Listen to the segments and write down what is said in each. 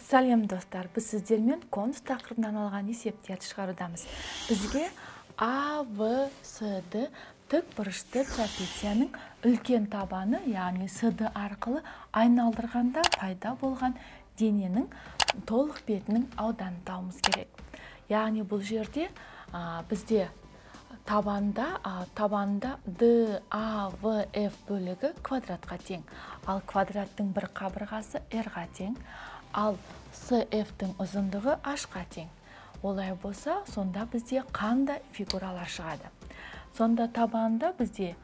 Сәлем достар, біз сіздермен конус тақырыбынан алған есептерді шығарудамыз. Бізге А, В, С, Д тік бұрышты трапецияның үлкен табаны, яғни СД арқылы айналдырғанда пайда болған дененің толық бетінің ауданын табуымыз керек. Яғни бұл жерде бізде табанда D, A, V, F бөлігі квадратқа тең. Ал квадраттың бір қабырғасы R-ға тең. Ал CF-тің ұзындығы H-ға тең. Олай болса, сонда бізде қандай фигуралар шығады. Сонда табанда бізде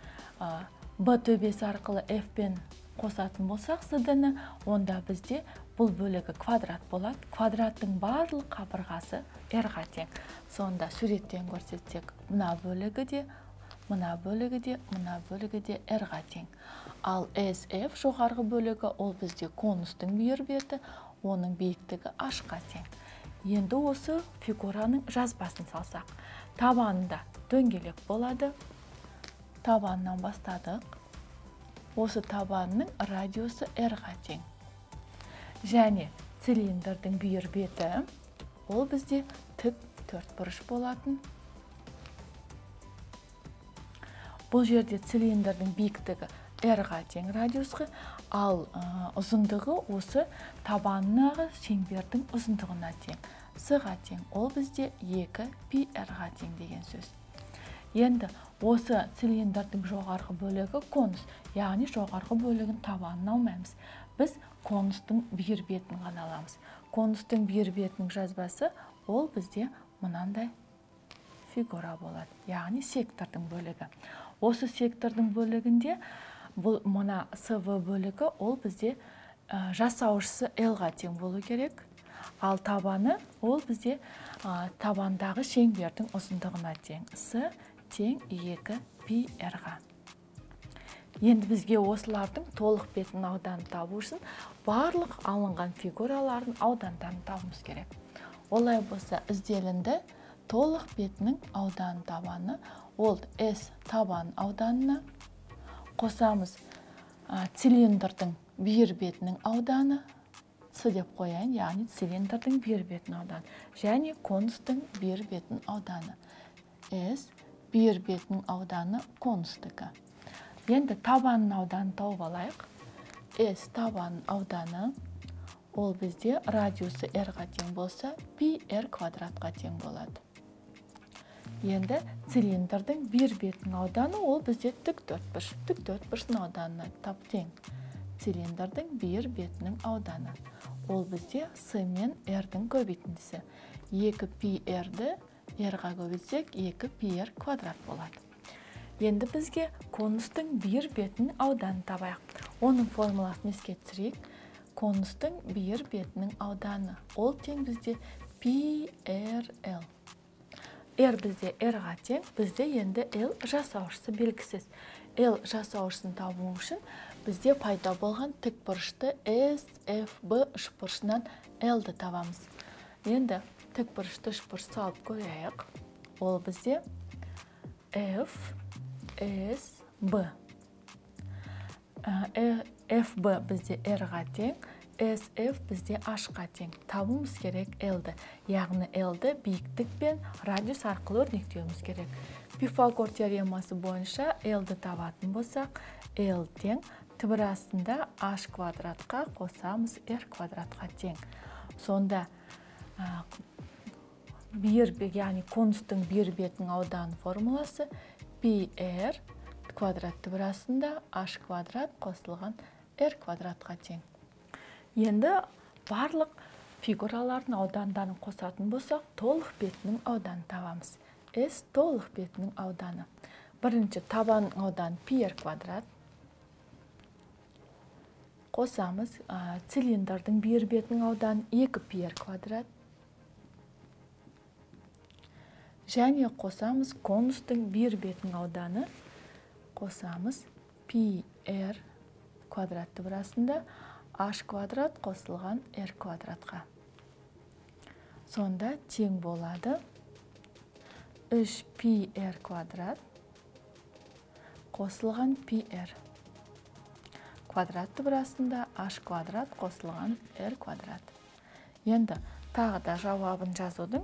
B төбесі арқылы F-пен қосатын болсақ CD-ні, онда бізде бұл бөлігі квадрат болады. Квадраттың барлық қабырғасы R-ға тең. Сонда суреттен көрсетсек, мына бөлігі де, мына бөлігі де, мына бөлігі де R-ға тең. Ал SF жоғарғы бөлігі ол бізде конустың бүйір беті, оның биіктігі H-қа тең. Енді осы фигураның жазбасын салсақ, табанында дөңгелек болады. Табаннан бастадық. Осы табанның радиусы R-ға тең. Және цилиндрдің бүйір беті ол бізде тік төртбұрыш болатын. Бұл жерде цилиндрдің биіктігі R-ға тең радиусқа, ал ұзындығы осы табанындағы шеңбердің ұзындығына тең. С-ға тең, ол бізде 2πr-ға тең деген сөз. Енді осы цилиндрдің жоғарғы бөлігі конус, яғни жоғарғы бөлігін табанын алмаймыз. Біз конустың бүйір бетін ғана аламыз. Конустың бүйір бетінің жазбасы ол бізде мынандай фигура болады, яғни сектордың бөлігі. Осы сектордың бөлігінде бұл мына СВ бөлігі ол бізде жасауышысы L-ға тең болу керек. Ал табаны ол бізде табандағы шеңбердің ұзындығына тең. С тең 2πr-ға. Енді бізге осылардың толық бетінің ауданын табу үшін барлық алынған фигуралардың аудандарын табуымыз керек. Олай болса, ізделінді толық бетінің ауданын табаны ол S табан ауданына қосамыз цилиндрдің бүйір бетінің ауданы, С деп қояйын, яғни цилиндрдің бүйір бетінің ауданы, және конустың бүйір бетінің ауданы. S бүйір бетінің ауданы конустікі. Енді табанның ауданын тауып алайық. S табанның ауданы ол бізде радиусы R-ға тең болса, πr квадратқа тең болады. Енді цилиндрдің бүйір бетінің ауданы ол бізде тік төртбұрыш. Тік төртбұрыштың ауданына тап тең. Цилиндрдің бүйір бетінің ауданы. Ол бізде С мен R-дің көбейтіндісі. 2πr-ді R-ға көбейтсек 2πr квадрат болады. Енді бізге конустың бүйір бетінің ауданын табайық. Оның формуласын еске түсірейік. Конустың бүйір бетінің ауданы ол тең бізде πrl. R бізде R-ға тең, бізде енді L жасауышысы белгісіз. L жасауышысын табу үшін бізде пайда болған тік бұрышты SFB үшбұрышынан L-ді табамыз. Енді тік бұрышты үшбұрыш салып көрейік. Ол бізде FSB. FB бізде R-ға тең, SF бізде H-ға тең. Табуымыз керек L-ді. Яғни L-ді биіктік пен радиус арқылы өрнектеуіміз керек. Пифагор теоремасы бойынша L-ді табатын болсақ, L тең түбір астында H квадратқа қосамыз R квадратқа тең. Сонда яғни конустың бүйір бетінің аудан формуласы πr квадрат түбір астында H квадрат қосылған R квадратқа тең. Енді барлық фигуралардың аудандарын қосатын болсақ, толық бетінің ауданын табамыз. S толық бетінің ауданы. Бірінші табанның ауданы πr квадрат. Қосамыз цилиндрдің бүйір бетінің ауданы 2πr квадрат. Және қосамыз конустың бүйір бетінің ауданы. Қосамыз πr квадрат түбір астында H квадрат қосылған R квадратқа. Сонда тең болады 3πr квадрат қосылған πr. Квадрат түбір астында H квадрат қосылған R квадрат. Енді тағы да жауабын жазудың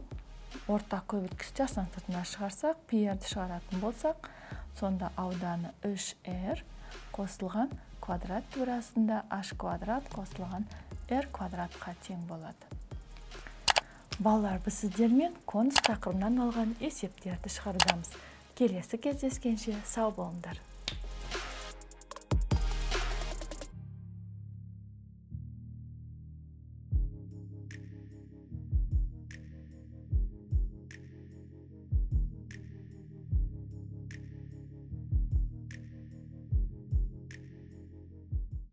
ортақ көбейткіш жасандысына шығарсақ, пи-ді шығаратын болсақ, сонда ауданы 3r қосылған квадрат турасында h квадрат қосылған r квадратқа тең болады. Балалар, біз сіздермен конус тақырыбынан алған есептерді шығарудамыз. Келесі кездескенше сау болыңдар.